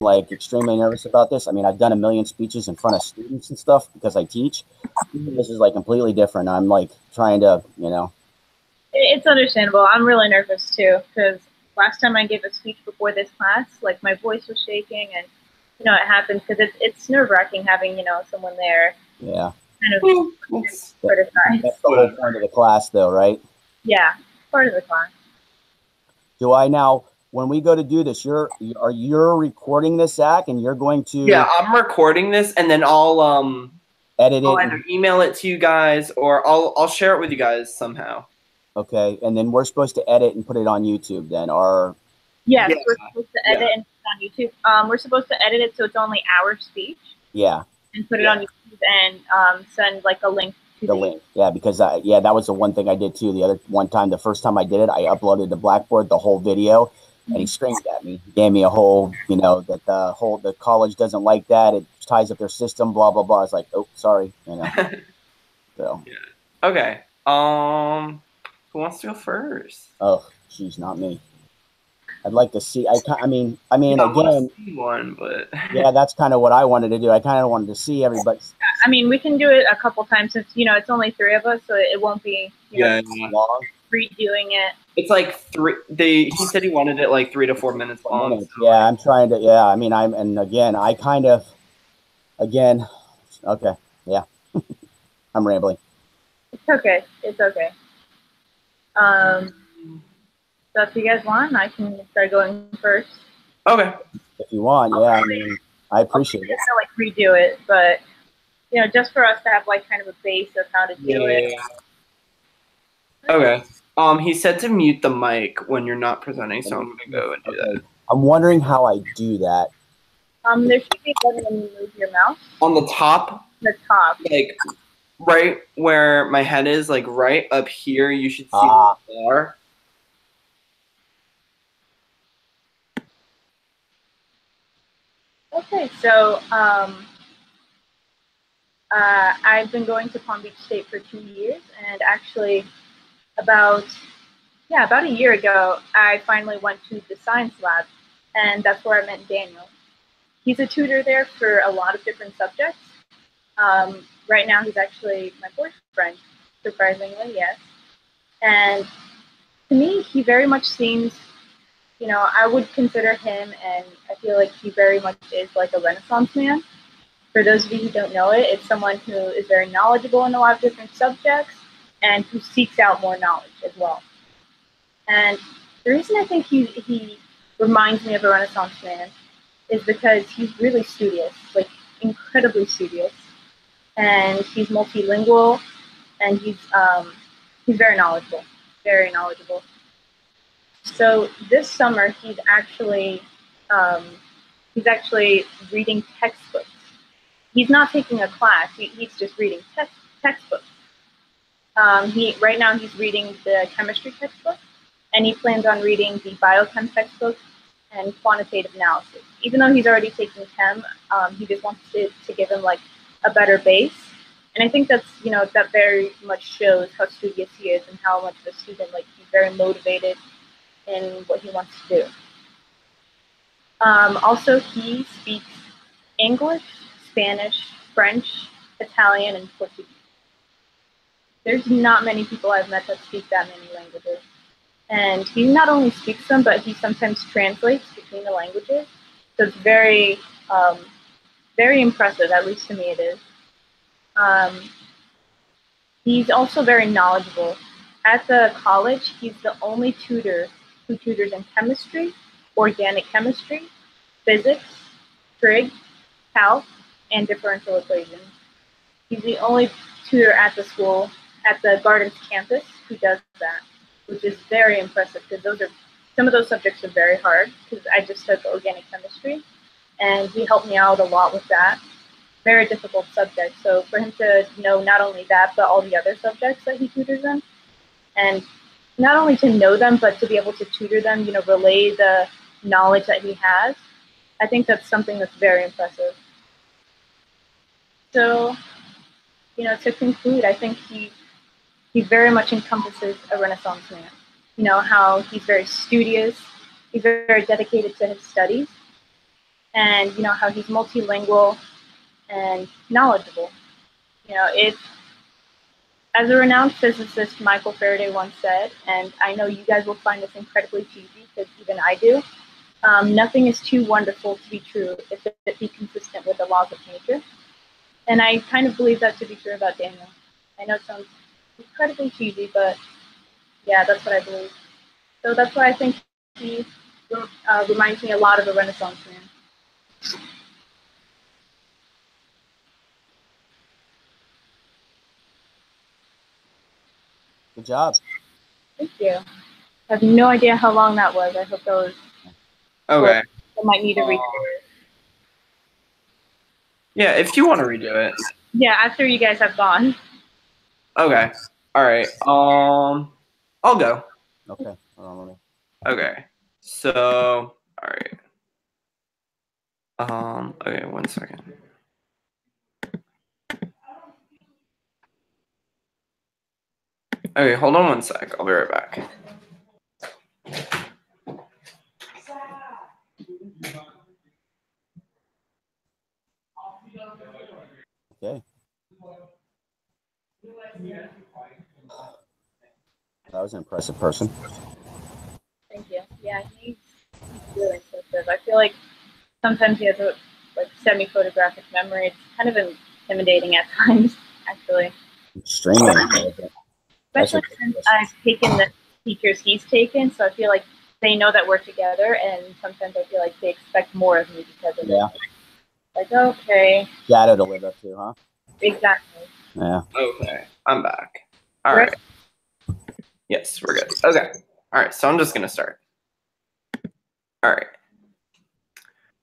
like extremely nervous about this. I mean, I've done a million speeches in front of students and stuff because I teach. This is like completely different. I'm like trying to, you know. It's understandable. I'm really nervous too because last time I gave a speech before this class, like my voice was shaking, and you know it happens because it's nerve-wracking having someone there. Yeah. Kind of criticize. That's the whole point of the class, though, right? Yeah, part of the class. Do I now? When we go to do this, you're recording this, Zach, and you're going to. Yeah, I'm recording this, and then I'll edit it. I'll either email it to you guys, or I'll share it with you guys somehow. Okay, and then we're supposed to edit and put it on YouTube then, or? Yes, yeah, we're supposed to edit and put it on YouTube. We're supposed to edit it so it's only our speech. Yeah. And put it on YouTube and send like a link to the link. Yeah, because that was the one thing I did too. The other one time, the first time I did it, I uploaded to Blackboard the whole video, and he screamed at me. He gave me a whole, that the college doesn't like that. It ties up their system. Blah blah blah. I was like, oh, sorry, So. Yeah. Okay. Who wants to go first? Oh, geez, not me. I'd like to see. I mean, again, one, but yeah, that's kind of what I wanted to do. I kind of wanted to see everybody. I mean, we can do it a couple times since it's only 3 of us, so it won't be long. Redoing it. It's like 3. He said he wanted it like 3 to 4 minutes long. So. Yeah, I'm trying to. Yeah, I mean, okay, yeah, I'm rambling. It's okay. It's okay. So if you guys want, I can start going first. Okay. If you want, yeah. I mean, I appreciate it. To like redo it, but just for us to have like kind of a base of how to do it. Okay. He said to mute the mic when you're not presenting, so I'm gonna go and do that. I'm wondering how I do that. There should be a button when you move your mouse. On the top. The top. Like right where my head is, like right up here, you should see the bar. Okay, so I've been going to Palm Beach State for 2 years, and actually about a year ago, I finally went to the science lab, and that's where I met Daniel. He's a tutor there for a lot of different subjects. Right now, he's actually my boyfriend, surprisingly, yes. And to me, he very much seems, I would consider him, and I feel like he very much is like a Renaissance man. For those of you who don't know it, it's someone who is very knowledgeable in a lot of different subjects and who seeks out more knowledge as well. And the reason I think he reminds me of a Renaissance man is because he's really studious, like incredibly studious. And he's multilingual, and he's very knowledgeable, very knowledgeable. So this summer, he's actually reading textbooks. He's not taking a class. He's just reading textbooks. Right now he's reading the chemistry textbook, and he plans on reading the biochem textbook and quantitative analysis. Even though he's already taking chem, he just wants to give him like a better base. And I think that's that very much shows how studious he is and how much of a student, like, he's very motivated in what he wants to do. Also, he speaks English, Spanish, French, Italian, and Portuguese. There's not many people I've met that speak that many languages. And he not only speaks them, but he sometimes translates between the languages. So it's very, very impressive, at least to me it is. He's also very knowledgeable. At the college, he's the only tutor who tutors in chemistry, organic chemistry, physics, trig, calc, and differential equations. He's the only tutor at the school, at the Gardens campus, who does that, which is very impressive because some of those subjects are very hard, because I just took organic chemistry, and he helped me out a lot with that. Very difficult subject. So for him to know not only that, but all the other subjects that he tutors in, and not only to know them, but to be able to tutor them, relay the knowledge that he has, I think that's something that's very impressive. So, to conclude, I think he very much encompasses a Renaissance man. How he's very studious, he's very dedicated to his studies, and you know how he's multilingual and knowledgeable. You know, it's as a renowned physicist Michael Faraday once said, and I know you guys will find this incredibly cheesy because even I do. Nothing is too wonderful to be true if it be consistent with the laws of nature. And I kind of believe that to be true about Daniel. I know it sounds incredibly cheesy, but yeah, that's what I believe. So that's why I think he reminds me a lot of a Renaissance man. Good job. Thank you. I have no idea how long that was. I hope that was Okay. I might need to redo it. Yeah, if you want to redo it. Yeah, after you guys have gone. Okay. All right. I'll go. Okay. Let me. Okay. So, all right. Okay, 1 second. Okay, hold on 1 sec. I'll be right back. Okay. That was an impressive person. Thank you. Yeah, he's really impressive. I feel like sometimes he has a semi-photographic memory. It's kind of intimidating at times, actually. Extremely intelligent. Especially since I've taken the teachers he's taken, so I feel like they know that we're together, and sometimes I feel like they expect more of me because of it. Like, okay. Shadow to live up to, huh? Exactly. Yeah. Okay, I'm back. All right. Yes, we're good. Okay. All right, so I'm just going to start. All right.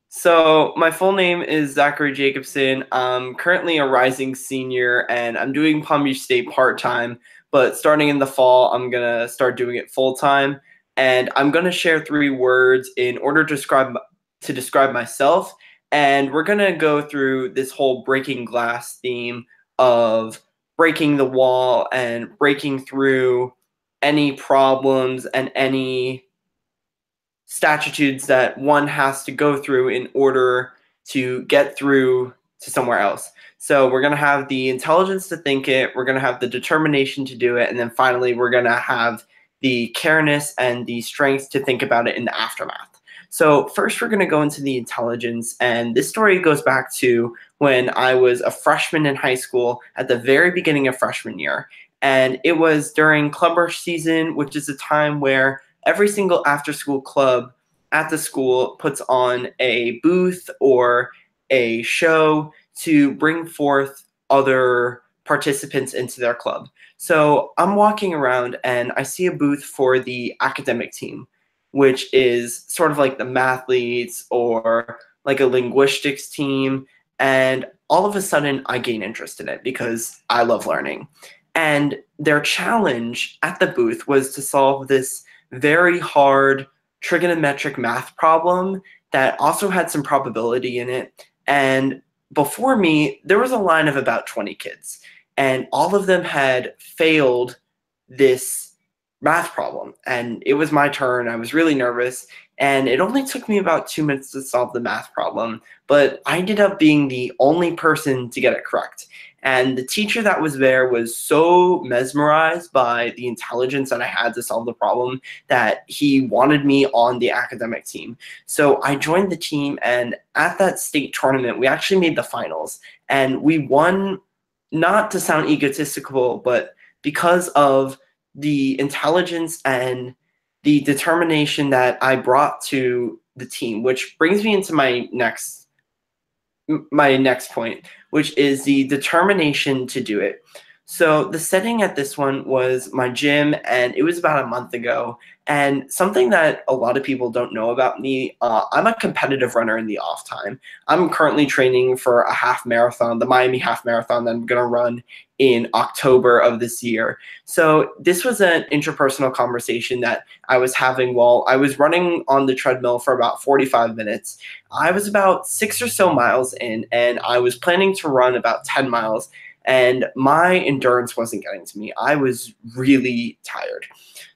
So my full name is Zachary Jacobson. I'm currently a rising senior, and I'm doing Palm Beach State part-time, but starting in the fall, I'm going to start doing it full-time. And I'm going to share 3 words in order to describe myself. And we're going to go through this whole breaking glass theme of breaking the wall and breaking through any problems and any statutes that one has to go through in order to get through to somewhere else. So we're going to have the intelligence to think it, we're going to have the determination to do it, and then finally we're going to have the careness and the strength to think about it in the aftermath. So first we're going to go into the intelligence, and this story goes back to when I was a freshman in high school at the very beginning of freshman year. And it was during club rush season, which is a time where every single after-school club at the school puts on a booth or a show to bring forth other participants into their club. So I'm walking around and I see a booth for the academic team, which is sort of like the mathletes or like a linguistics team. And all of a sudden I gain interest in it because I love learning. And their challenge at the booth was to solve this very hard trigonometric math problem that also had some probability in it. And before me, there was a line of about 20 kids, and all of them had failed this math problem. And it was my turn. I was really nervous, and it only took me about 2 minutes to solve the math problem, but I ended up being the only person to get it correct. And the teacher that was there was so mesmerized by the intelligence that I had to solve the problem that he wanted me on the academic team. So I joined the team, and at that state tournament, we actually made the finals. And we won, not to sound egotistical, but because of the intelligence and the determination that I brought to the team, which brings me into my next point, which is the determination to do it. So the setting at this one was my gym, and it was about a month ago. And something that a lot of people don't know about me, I'm a competitive runner in the off time. I'm currently training for a half marathon, the Miami half marathon that I'm going to run in October of this year. So this was an interpersonal conversation that I was having while I was running on the treadmill for about 45 minutes. I was about 6 or so miles in, and I was planning to run about 10 miles. And my endurance wasn't getting to me. I was really tired.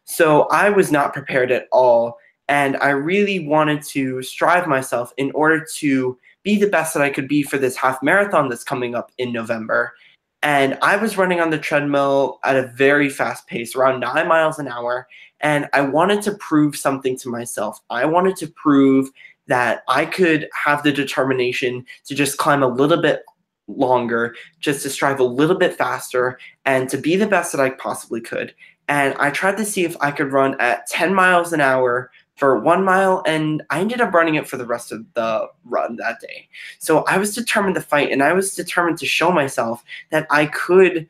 So I was not prepared at all. And I really wanted to strive myself in order to be the best that I could be for this half marathon that's coming up in November. And I was running on the treadmill at a very fast pace, around 9 miles an hour. And I wanted to prove something to myself. I wanted to prove that I could have the determination to just climb a little bit longer, just to strive a little bit faster, and to be the best that I possibly could. And I tried to see if I could run at 10 miles an hour for 1 mile, and I ended up running it for the rest of the run that day. So I was determined to fight, and I was determined to show myself that I could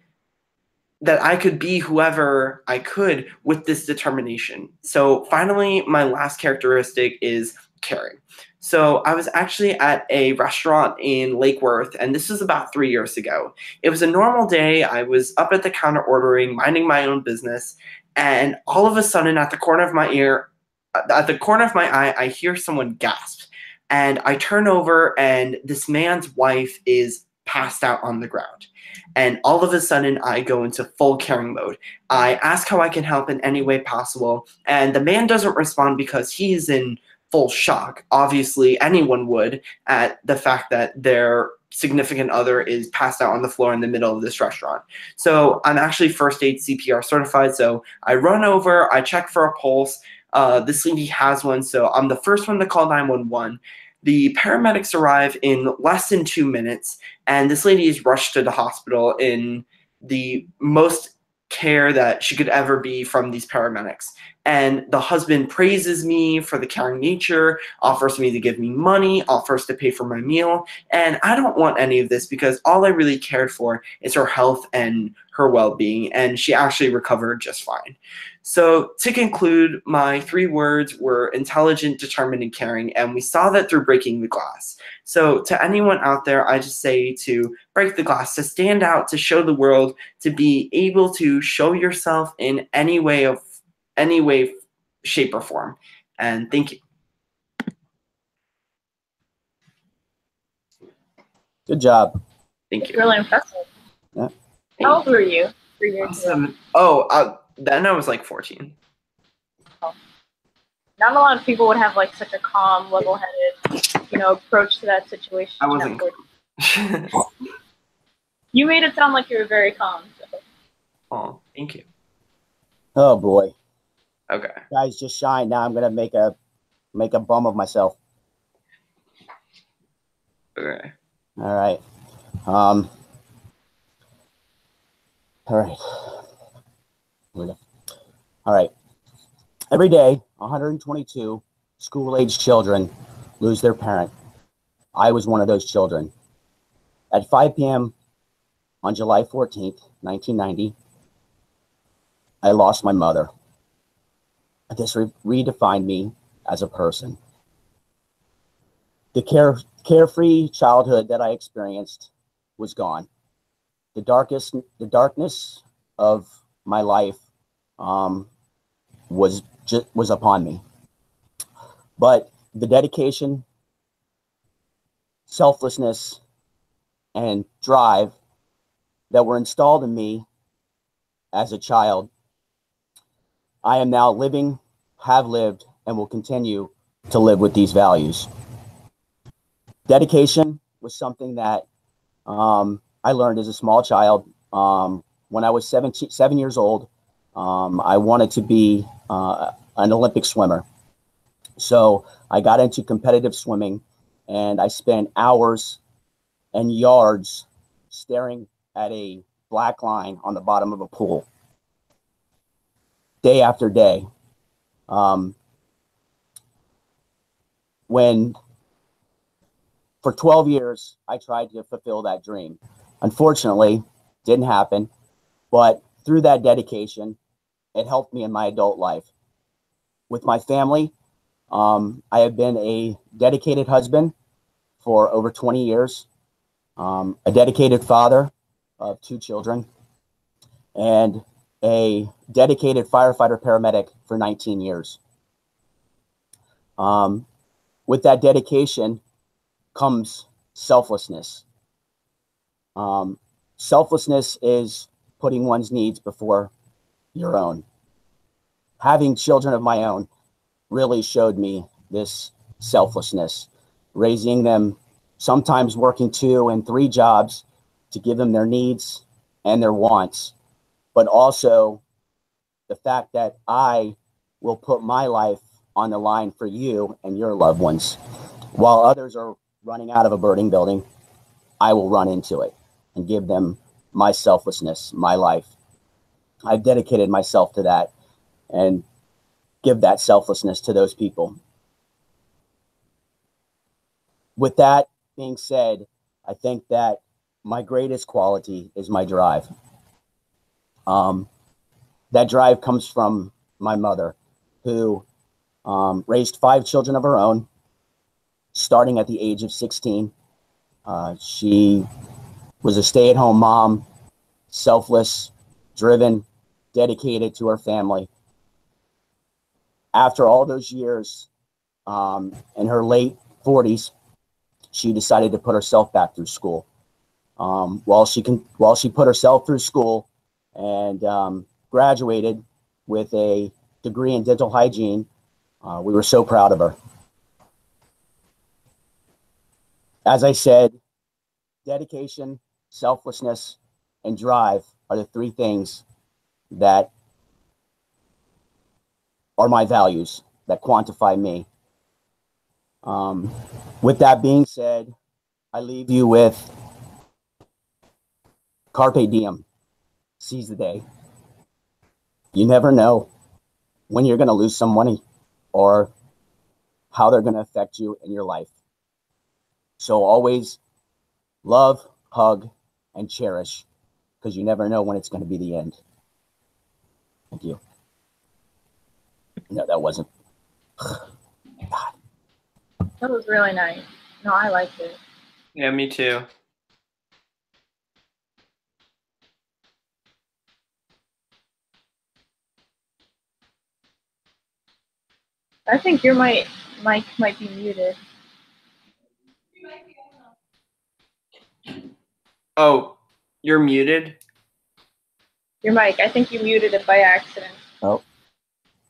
be whoever I could with this determination. So finally, my last characteristic is caring. So I was actually at a restaurant in Lake Worth, and this was about 3 years ago. It was a normal day. I was up at the counter ordering, minding my own business, and all of a sudden, at the corner of my eye, I hear someone gasp, and I turn over, and this man's wife is passed out on the ground. And all of a sudden, I go into full caring mode. I ask how I can help in any way possible, and the man doesn't respond because he is in full shock. Obviously, anyone would at the fact that their significant other is passed out on the floor in the middle of this restaurant. So I'm actually first aid CPR certified, so I run over, I check for a pulse. This lady has one, so I'm the first one to call 911. The paramedics arrive in less than 2 minutes, and this lady is rushed to the hospital in the most care that she could ever be from these paramedics. And the husband praises me for the caring nature, offers me to give me money, offers to pay for my meal. And I don't want any of this because all I really cared for is her health and her well-being. And she actually recovered just fine. So to conclude, my 3 words were intelligent, determined, and caring. And we saw that through breaking the glass. So to anyone out there, I just say to break the glass, to stand out, to show the world, to be able to show yourself in any way, shape, or form. And thank you. Good job. Thank you. Really impressive. Yeah. How old were you? 3 years ago. Then I was like 14. Not a lot of people would have like such a calm, level-headed, approach to that situation. I wasn't. You made it sound like you were very calm. So. Oh, thank you. Oh boy. Okay. Guys, just shine. Now I'm gonna make a bum of myself. Okay. All right. All right. All right. Every day, 122 school-age children lose their parent. I was one of those children. At 5 p.m. on July 14th, 1990, I lost my mother. This redefined me as a person. The carefree childhood that I experienced was gone. The darkness of my life was upon me. But the dedication, selflessness, and drive that were installed in me as a child, I am now living, have lived, and will continue to live with these values. Dedication was something that I learned as a small child. When I was 7 years old, I wanted to be an Olympic swimmer. So I got into competitive swimming, and I spent hours and yards staring at a black line on the bottom of a pool, day after day. When for 12 years, I tried to fulfill that dream. Unfortunately, didn't happen, but through that dedication, it helped me in my adult life. With my family, I have been a dedicated husband for over 20 years, a dedicated father of 2 children, and a dedicated firefighter paramedic for 19 years. With that dedication comes selflessness. Selflessness is putting one's needs before your own. Having children of my own really showed me this selflessness, raising them, sometimes working 2 and 3 jobs to give them their needs and their wants, but also the fact that I will put my life on the line for you and your loved ones. While others are running out of a burning building, I will run into it and give them my selflessness, my life. I've dedicated myself to that and give that selflessness to those people. With that being said, I think that my greatest quality is my drive. That drive comes from my mother, who raised 5 children of her own, starting at the age of 16. She was a stay-at-home mom, selfless, driven, dedicated to her family. After all those years, in her late 40s, she decided to put herself back through school. While she put herself through school and graduated with a degree in dental hygiene, we were so proud of her. As I said, dedication, selflessness, and drive are the 3 things that are my values, that quantify me. With that being said, I leave you with carpe diem, seize the day. You never know when you're going to lose someone or how they're going to affect you in your life. So always love, hug, and cherish, because you never know when it's going to be the end. Thank you. No, that wasn't. God. That was really nice. No, I liked it. Yeah, me too. I think your mic might be muted. Oh, you're muted? Your mic. I think you muted it by accident. Oh,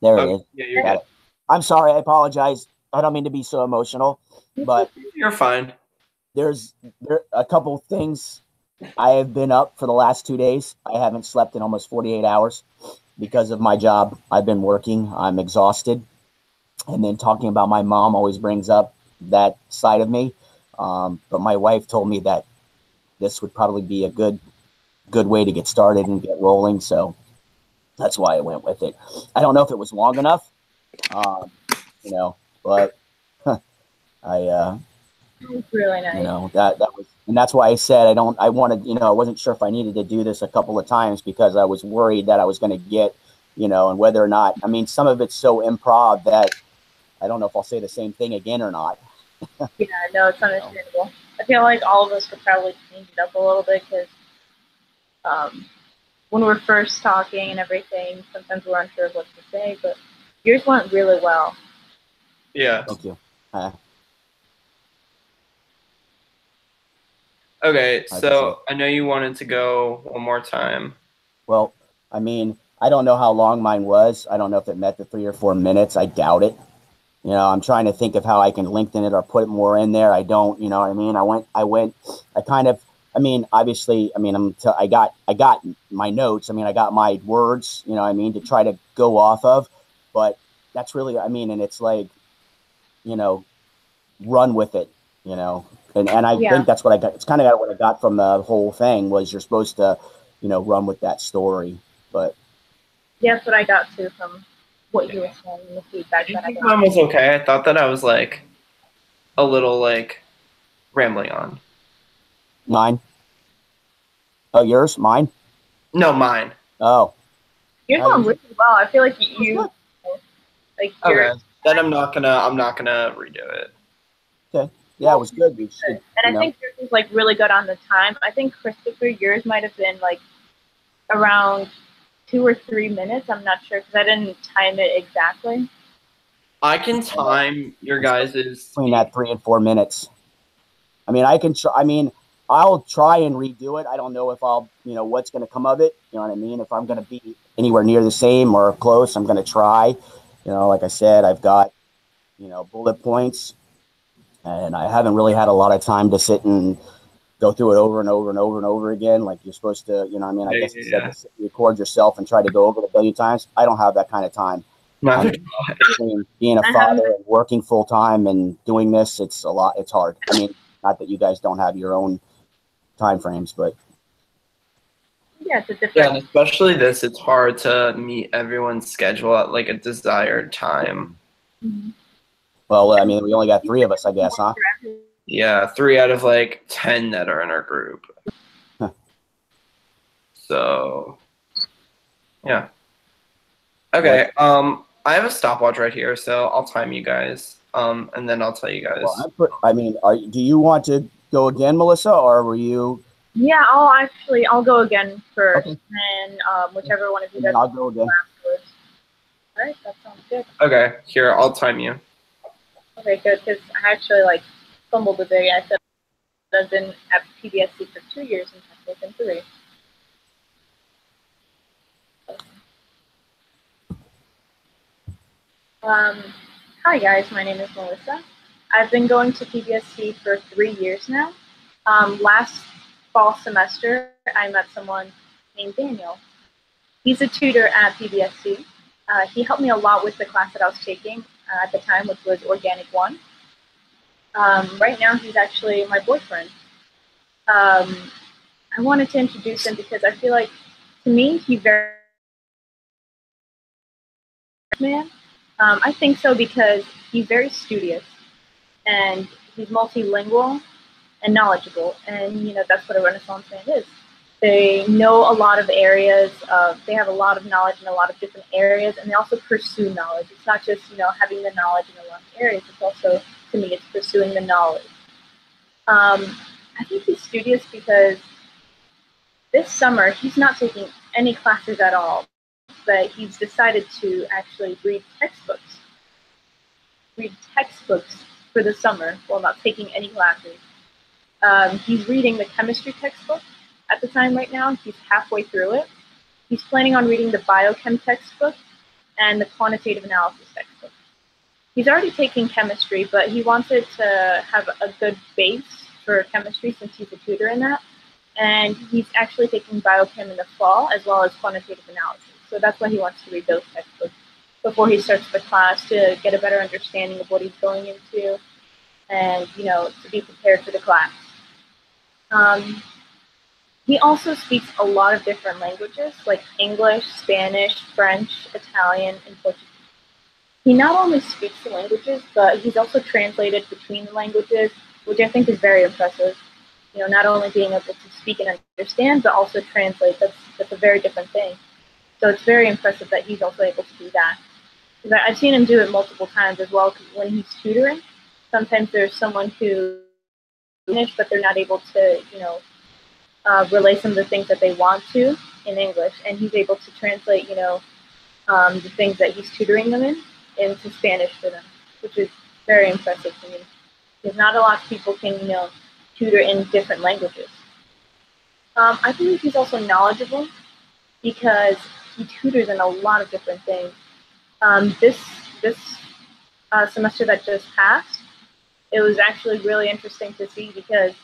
there it is. Yeah, you're Got it. I'm sorry. I apologize. I don't mean to be so emotional, but you're fine. There a couple things. I have been up for the last 2 days. I haven't slept in almost 48 hours because of my job. I've been working. I'm exhausted. And then talking about my mom always brings up that side of me. But my wife told me that this would probably be a good way to get started and get rolling. So that's why I went with it. I don't know if it was long enough, but It was really nice. That was, and that's why I said I wanted, I wasn't sure if I needed to do this a couple of times because I was worried that I was going to get, and whether or not, some of it's so improv that I don't know if I'll say the same thing again or not. Yeah, no, it's understandable. I feel like all of us could probably change it up a little bit because when we're first talking and everything, sometimes we're unsure of what to say, but yours went really well. Yeah. Thank you. Okay, so I know you wanted to go one more time. Well, I don't know how long mine was. I don't know if it met the 3 or 4 minutes. I doubt it. I'm trying to think of how I can lengthen it or put more in there. I don't, you know what I mean? Obviously, I got my notes. I got my words, to try to go off of, but that's really, and it's like, run with it, and I think that's what I got. It's kind of what I got from the whole thing was you're supposed to, run with that story, but. Yeah, that's what I got too from what you were saying in the feedback that I got. Mine was okay. I thought that I was like a little like rambling on. Mine? Oh, yours? Mine? No, mine. Oh. You're doing really well. I feel like you like you're okay. Then I'm not gonna redo it. Okay. Yeah, it was good. And I think yours was like really good on the time. I think Christopher, yours might have been like around 2 or 3 minutes. I'm not sure because I didn't time it exactly. I can time your guys's between that 3 and 4 minutes. I can try. I'll try and redo it. I don't know if I'll, what's going to come of it. You know what I mean? If I'm going to be anywhere near the same or close, I'm going to try. You know, like I said, I've got, you know, bullet points, and I haven't really had a lot of time to sit and go through it over and over and over and over again. Like you're supposed to, you know, I mean, I Yeah, guess you said yeah. to record yourself and try to go over it a billion times. I don't have that kind of time. Neither I do mean, I. between being a I have, father and working full time and doing this, it's a lot. It's hard. I mean, not that you guys don't have your own time frames, but yeah, it's a Yeah, different. and especially this, it's hard to meet everyone's schedule at like a desired time. Mhm. well, I mean, we only got three of us, I guess, huh? Yeah, 3 out of like 10 that are in our group. Huh. So, yeah. Okay, I have a stopwatch right here, so I'll time you guys. And then I'll tell you Well, guys. I mean, do you want to go again, Melissa, or were you? Yeah, I'll go again first, Okay. and whichever one of you And then guys I'll go again. afterwards. All right, that sounds good. Okay, here, I'll time you. Okay, good, because I actually like fumbled a bit. I said I've been at PBSC for 2 years and Texas in 3. Hi guys, my name is Melissa. I've been going to PBSC for 3 years now. Last fall semester, I met someone named Daniel. He's a tutor at PBSC. He helped me a lot with the class that I was taking at the time, which was Organic 1. Right now, he's actually my boyfriend. I wanted to introduce him because I feel like, to me, he's very man. I think so because he's very studious and he's multilingual and knowledgeable, and that's what a Renaissance man is. They know a lot of areas. They have a lot of knowledge in a lot of different areas, and they also pursue knowledge. It's not just having the knowledge in a lot of areas. It's also, to me, it's pursuing the knowledge. I think he's studious because this summer he's not taking any classes at all, but he's decided to actually read textbooks for the summer while not taking any classes. He's reading the chemistry textbook at the time right now. He's halfway through it. He's planning on reading the biochem textbook and the quantitative analysis textbook. He's already taking chemistry, but he wanted to have a good base for chemistry since he's a tutor in that. And he's actually taking biochem in the fall as well as quantitative analysis. So that's why he wants to read those textbooks before he starts the class to get a better understanding of what he's going into and, to be prepared for the class. He also speaks a lot of different languages like English, Spanish, French, Italian, and Portuguese. He not only speaks the languages, but he's also translated between the languages, which I think is very impressive. Not only being able to speak and understand, but also translate. That's a very different thing. So it's very impressive that he's also able to do that. Because I've seen him do it multiple times as well. When he's tutoring, sometimes there's someone who English, but they're not able to, relay some of the things that they want to in English, and he's able to translate, the things that he's tutoring them in into Spanish for them, which is very impressive to me. Because not a lot of people can, tutor in different languages. I believe he's also knowledgeable because he tutors in a lot of different things. This semester that just passed, it was actually really interesting to see because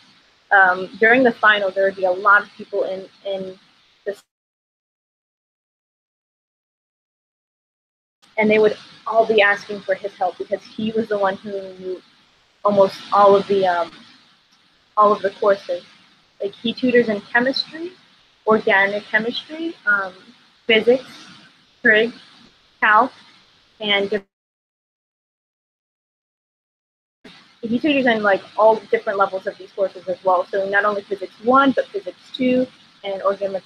during the finals, there would be a lot of people in this, and they would all be asking for his help because he was the one who knew almost all of the courses. Like he tutors in chemistry, organic chemistry, physics, trig, calc, and he tutors in like all different levels of these courses as well. So not only physics 1, but physics 2 and organic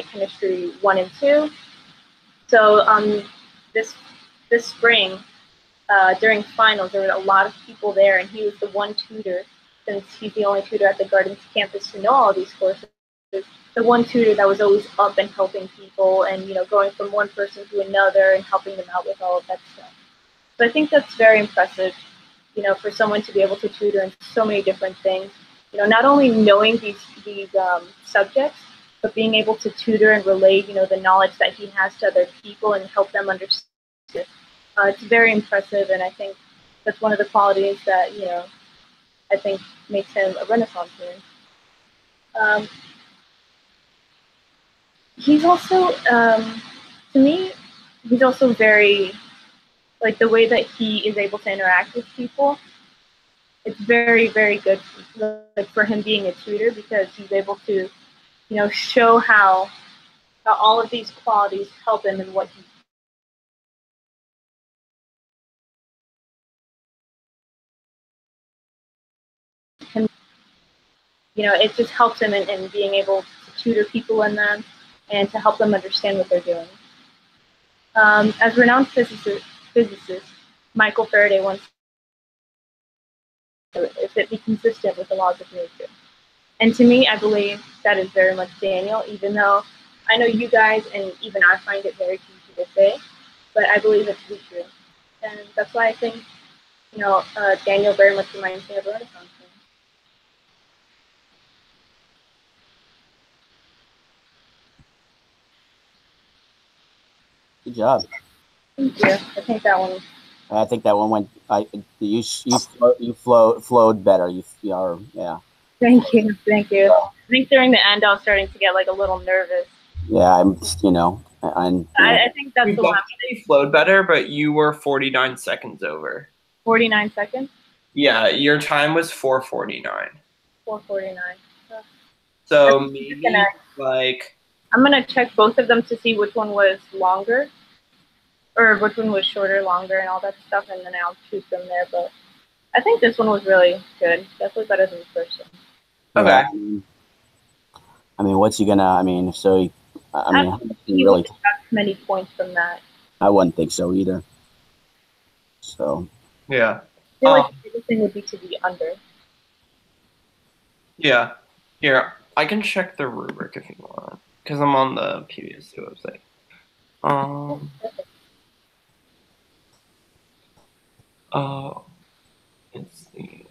chemistry 1 and 2. So this spring, during finals, there were a lot of people there, and he was the one tutor, since he's the only tutor at the Gardens campus to know all these courses. The one tutor that was always up and helping people, and going from one person to another and helping them out with all of that stuff. So I think that's very impressive, for someone to be able to tutor in so many different things. Not only knowing these subjects, but being able to tutor and relay, the knowledge that he has to other people and help them understand. It's very impressive, and I think that's one of the qualities that, I think makes him a Renaissance man. He's also, to me, he's also very, like, the way that he is able to interact with people. It's very, very good, like, for him being a tutor, because he's able to, show how all of these qualities help him in what he can. It just helps him in being able to tutor people in them and to help them understand what they're doing. As renowned physicist Michael Faraday once said, if it be consistent with the laws of nature. And to me, I believe that is very much Daniel, even though I know you guys and even I find it very easy to say, but I believe it to be true. And that's why I think, Daniel very much reminds me of a Renaissance man. Good job. Thank you. I think that one went. You flowed better. Yeah. Thank you. Thank you. I think during the end, I was starting to get like a little nervous. Yeah, I think that's the one. You flowed better, but you were 49 seconds over. 49 seconds? Yeah, your time was 4:49. 4:49. So maybe like I'm gonna check both of them to see which one was longer, or which one was shorter, longer, and all that stuff, and then I'll choose from there. But I think this one was really good. Definitely better than the first one. Okay. Yeah, I mean, what's he gonna? I mean, so he really got many points from that. I wouldn't think so either. So yeah, I feel like the biggest thing would be to be under. Yeah, here I can check the rubric if you want, because I'm on the PBSC website. It's the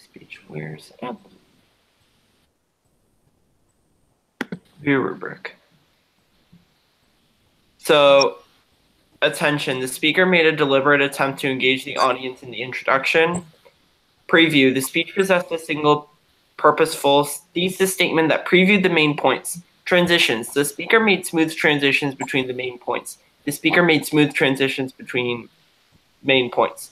speech. Where's it? View rubric. So, attention, the speaker made a deliberate attempt to engage the audience in the introduction. Preview, the speech possessed a single purposeful thesis statement that previewed the main points. Transitions, the speaker made smooth transitions between the main points. The speaker made smooth transitions between main points.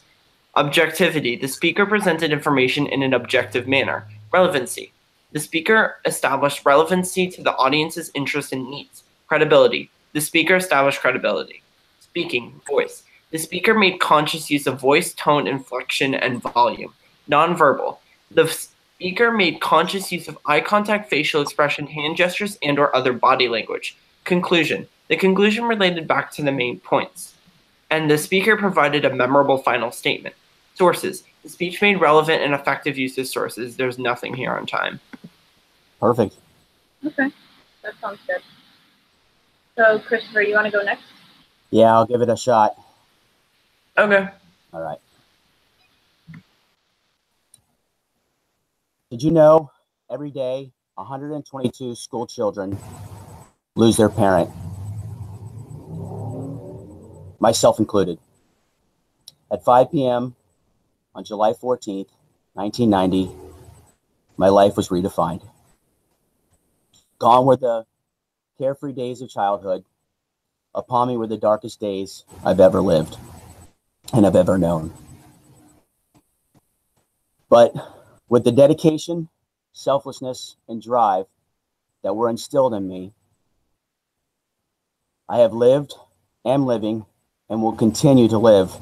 Objectivity, the speaker presented information in an objective manner. Relevancy, the speaker established relevancy to the audience's interests and needs. Credibility, the speaker established credibility. Speaking, voice, the speaker made conscious use of voice, tone, inflection, and volume. Nonverbal, the speaker made conscious use of eye contact, facial expression, hand gestures, and or other body language. Conclusion, the conclusion related back to the main points. And the speaker provided a memorable final statement. Sources, the speech made relevant and effective use of sources. There's nothing here on time. Perfect. Okay, that sounds good. So, Christopher, you want to go next? Yeah, I'll give it a shot. Okay. All right. Did you know every day 122 school children lose their parent? Myself included. At 5 p.m. on July 14th, 1990, my life was redefined. Gone were the carefree days of childhood. Upon me were the darkest days I've ever lived and have ever known. But with the dedication, selflessness, and drive that were instilled in me, I have lived, am living, and will continue to live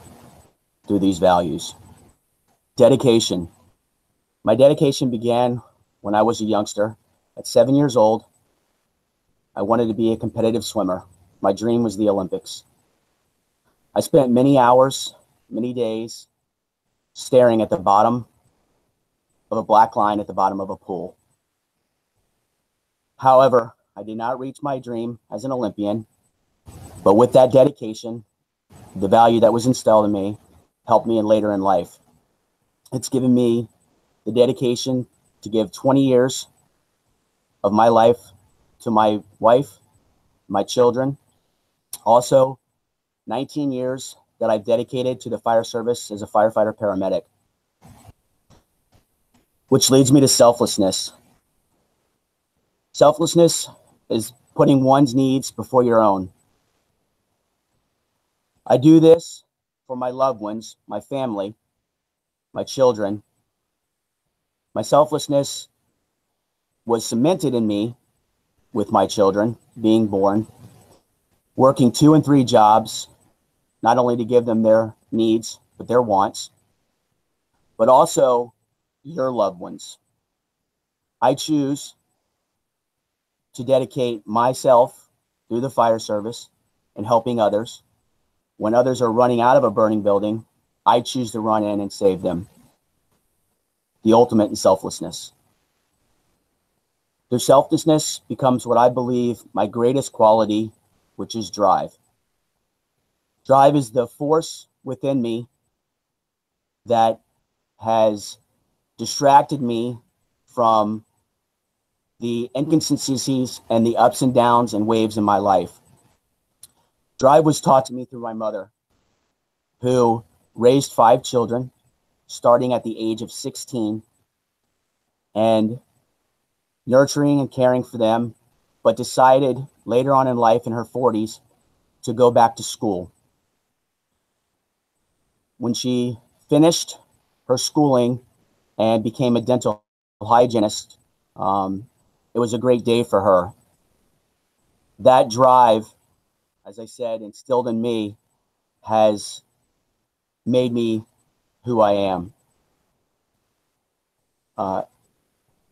through these values. Dedication. My dedication began when I was a youngster. At 7 years old, I wanted to be a competitive swimmer. My dream was the Olympics. I spent many hours, many days, staring at the bottom of a black line at the bottom of a pool. However, I did not reach my dream as an Olympian, but with that dedication, the value that was instilled in me helped me later in life. It's given me the dedication to give 20 years of my life to my wife, my children. Also, 19 years that I've dedicated to the fire service as a firefighter paramedic, which leads me to selflessness. Selflessness is putting one's needs before your own. I do this for my loved ones, my family, my children. My selflessness was cemented in me with my children being born, working 2 and 3 jobs, not only to give them their needs, but their wants, but also your loved ones. I choose to dedicate myself through the fire service and helping others. When others are running out of a burning building, I choose to run in and save them. The ultimate in selflessness. Their selflessness becomes what I believe my greatest quality, which is drive. Drive is the force within me that has distracted me from the inconsistencies and the ups and downs and waves in my life. Drive was taught to me through my mother, who raised 5 children, starting at the age of 16, and nurturing and caring for them, but decided later on in life, in her 40s, to go back to school. When she finished her schooling and became a dental hygienist, it was a great day for her. That drive, as I said, instilled in me, has made me who I am.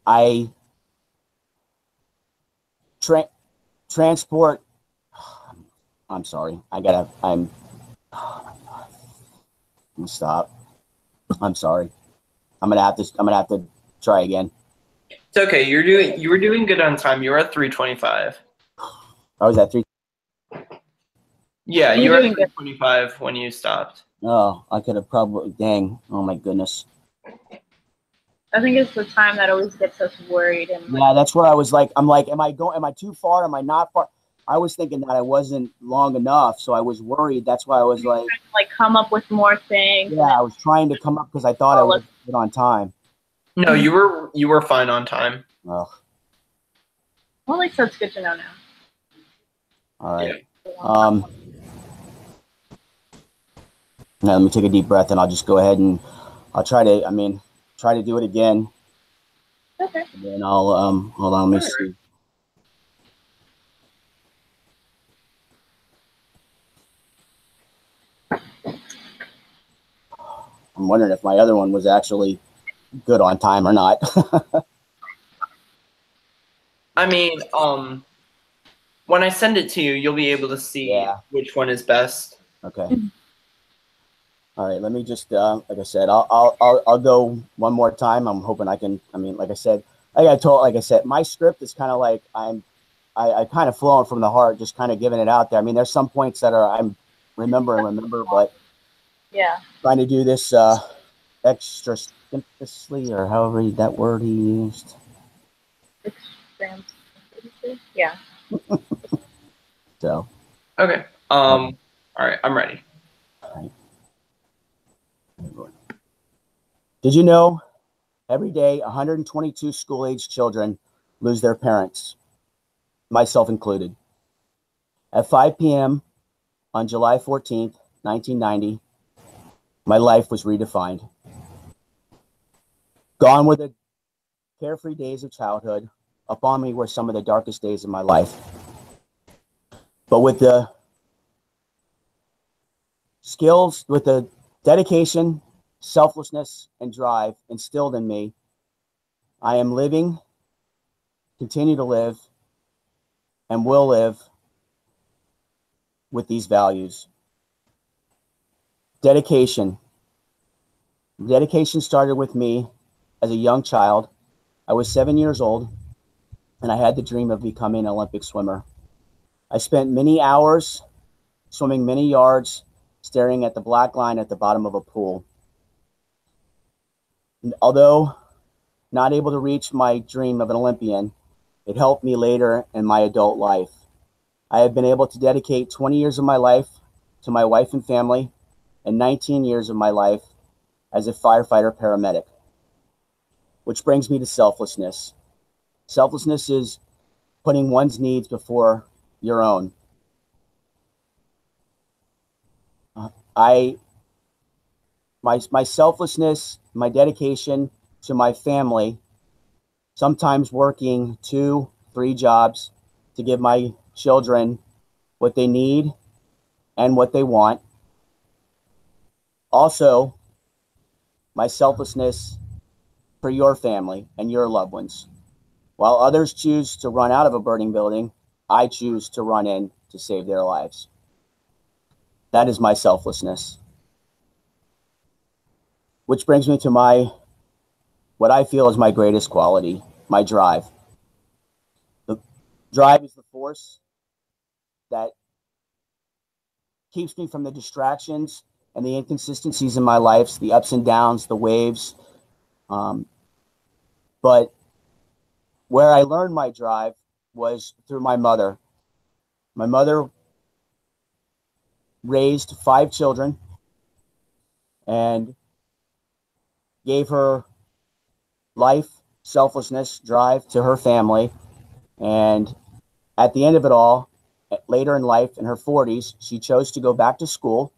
I transport. I'm sorry. I'm stop. I'm sorry. I'm gonna have to try again. It's okay. You were doing good on time. You were at 3:25. I was at 3. Yeah, you were at 3:25 when you stopped. Oh, I could have probably. Dang. Oh my goodness. I think it's the time that always gets us worried. And yeah, that's what I was like. I'm like, am I too far? Am I not far? I was thinking that I wasn't long enough, so I was worried. That's why I was like come up with more things. Yeah, I was trying to come up because I thought I was good on time. No, you were fine on time. Ugh. Well, at least that's good to know now. All right. Yeah. Now let me take a deep breath, and I'll just go ahead and I'll try to do it again. Okay. And then I'll hold on, let me see. I'm wondering if my other one was actually good on time or not. I mean, when I send it to you, you'll be able to see which one is best. Okay. All right. Let me just, like I said, I'll go one more time. I'm hoping I can. I mean, like I said, my script is kind of like I kind of flowing from the heart, just kind of giving it out there. I mean, there's some points that I'm remember, but. Yeah. Trying to do this extra simplicity, or however that word he used. Yeah. So. Okay. All right. I'm ready. All right. Did you know every day 122 school-age children lose their parents, myself included? At 5 p.m. on July 14th, 1990, my life was redefined. Gone were the carefree days of childhood. Upon me were some of the darkest days of my life. But with the skills, with the dedication, selflessness, and drive instilled in me, I am living, continue to live, and will live with these values. Dedication. Dedication started with me as a young child. I was 7 years old, and I had the dream of becoming an Olympic swimmer. I spent many hours swimming many yards, staring at the black line at the bottom of a pool. And although not able to reach my dream of an Olympian, it helped me later in my adult life. I have been able to dedicate 20 years of my life to my wife and family and 19 years of my life as a firefighter paramedic. Which brings me to selflessness. Selflessness is putting one's needs before your own. My selflessness, my dedication to my family, sometimes working 2, 3 jobs to give my children what they need and what they want. Also, my selflessness for your family and your loved ones. While others choose to run out of a burning building, I choose to run in to save their lives. That is my selflessness. Which brings me to what I feel is my greatest quality, my drive. The drive is the force that keeps me from the distractions and the inconsistencies in my life, the ups and downs, the waves. But where I learned my drive was through my mother. My mother raised 5 children and gave her life, selflessness, drive to her family. And at the end of it all, later in life, in her 40s, she chose to go back to school,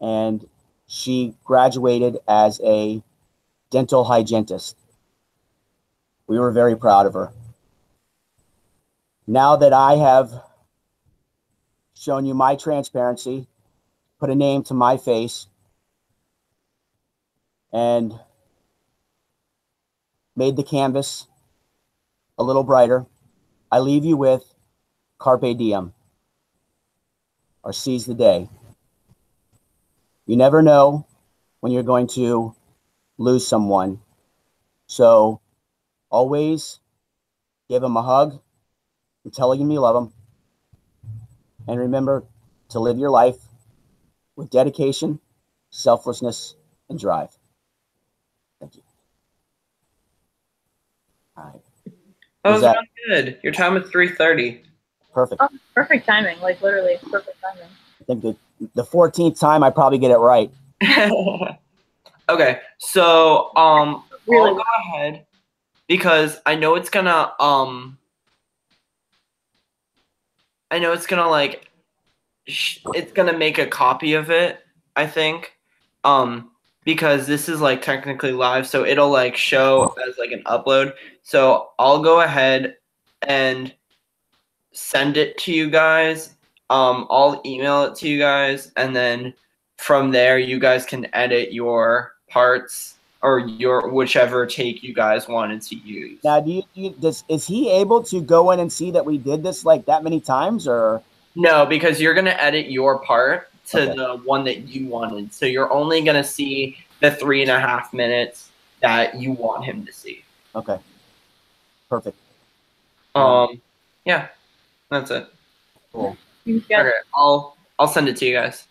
and she graduated as a dental hygienist. We were very proud of her. Now that I have shown you my transparency, put a name to my face, and made the canvas a little brighter, I leave you with carpe diem, or seize the day. You never know when you're going to lose someone. So always give them a hug and tell them you love them. And remember to live your life with dedication, selflessness, and drive. Thank you. All right. That was really good. Your time is 3:30. Perfect. Oh, perfect timing. Like literally perfect timing. I think the 14th time I probably get it right. Okay, so Really I'll go ahead because I know it's gonna like it's gonna make a copy of it, I think, because this is like technically live, so it'll like show as like an upload. So I'll go ahead and send it to you guys. I'll email it to you guys, and then from there you guys can edit your parts or your whichever take you guys wanted to use. Now, is he able to go in and see that we did this like that many times, or? No, because you're gonna edit your part to Okay. the one that you wanted. So you're only gonna see the 3.5 minutes that you want him to see. Okay. Perfect. Yeah, that's it. Cool. Yeah. Okay, I'll send it to you guys.